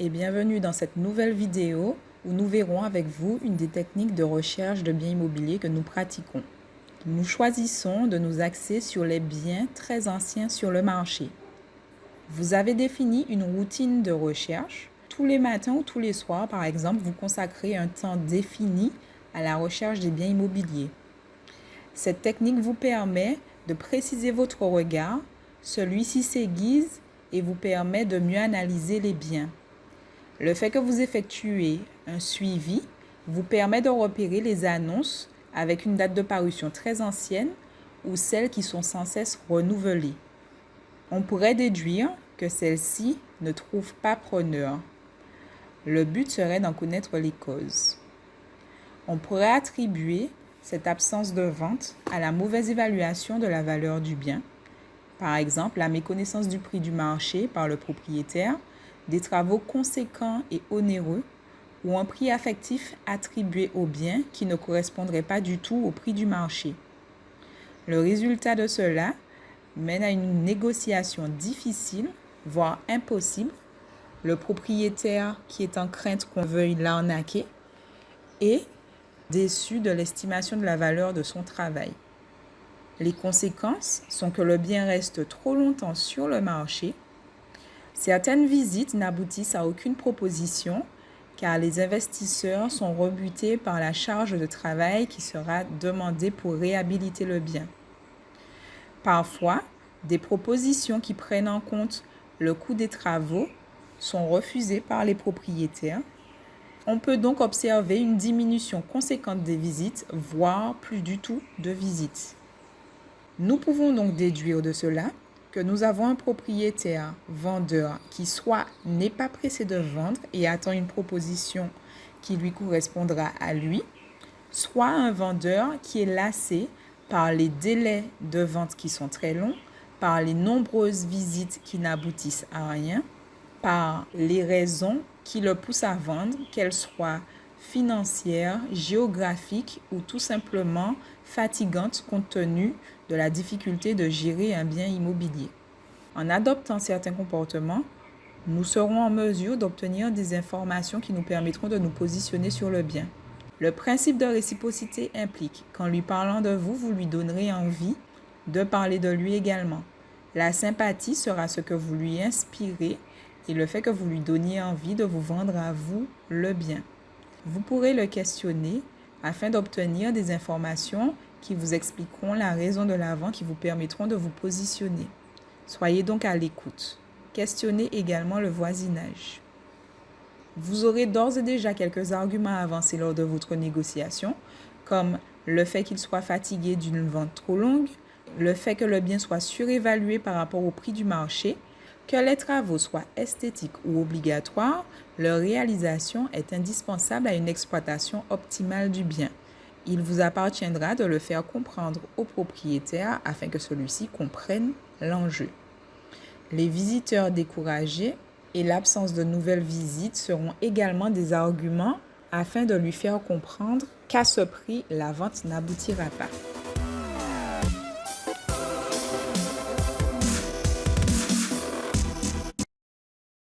et bienvenue dans cette nouvelle vidéo où nous verrons avec vous une des techniques de recherche de biens immobiliers que nous pratiquons. Nous choisissons de nous axer sur les biens très anciens sur le marché. Vous avez défini une routine de recherche. Tous les matins ou tous les soirs, par exemple, vous consacrez un temps défini à la recherche des biens immobiliers. Cette technique vous permet de préciser votre regard, celui-ci s'aiguise et vous permet de mieux analyser les biens. Le fait que vous effectuez un suivi vous permet de repérer les annonces avec une date de parution très ancienne ou celles qui sont sans cesse renouvelées. On pourrait déduire que celles-ci ne trouvent pas preneur. Le but serait d'en connaître les causes. On pourrait attribuer cette absence de vente à la mauvaise évaluation de la valeur du bien. Par exemple, la méconnaissance du prix du marché par le propriétaire, des travaux conséquents et onéreux ou un prix affectif attribué au bien qui ne correspondrait pas du tout au prix du marché. Le résultat de cela mène à une négociation difficile, voire impossible. Le propriétaire qui est en crainte qu'on veuille l'arnaquer et déçu de l'estimation de la valeur de son travail. Les conséquences sont que le bien reste trop longtemps sur le marché. Certaines visites n'aboutissent à aucune proposition car les investisseurs sont rebutés par la charge de travail qui sera demandée pour réhabiliter le bien. Parfois, des propositions qui prennent en compte le coût des travaux sont refusées par les propriétaires. On peut donc observer une diminution conséquente des visites, voire plus du tout de visites. Nous pouvons donc déduire de cela que nous avons un propriétaire vendeur qui soit n'est pas pressé de vendre et attend une proposition qui lui correspondra à lui, soit un vendeur qui est lassé par les délais de vente qui sont très longs, par les nombreuses visites qui n'aboutissent à rien, par les raisons qui le poussent à vendre, qu'elles soient financières, géographiques ou tout simplement fatigantes compte tenu de la difficulté de gérer un bien immobilier. En adoptant certains comportements, nous serons en mesure d'obtenir des informations qui nous permettront de nous positionner sur le bien. Le principe de réciprocité implique qu'en lui parlant de vous, vous lui donnerez envie de parler de lui également. La sympathie sera ce que vous lui inspirez et le fait que vous lui donniez envie de vous vendre à vous le bien. Vous pourrez le questionner afin d'obtenir des informations qui vous expliqueront la raison de la vente qui vous permettront de vous positionner. Soyez donc à l'écoute. Questionnez également le voisinage. Vous aurez d'ores et déjà quelques arguments à avancer lors de votre négociation, comme le fait qu'il soit fatigué d'une vente trop longue, le fait que le bien soit surévalué par rapport au prix du marché, que les travaux soient esthétiques ou obligatoires, leur réalisation est indispensable à une exploitation optimale du bien. Il vous appartiendra de le faire comprendre au propriétaire afin que celui-ci comprenne l'enjeu. Les visiteurs découragés et l'absence de nouvelles visites seront également des arguments afin de lui faire comprendre qu'à ce prix, la vente n'aboutira pas.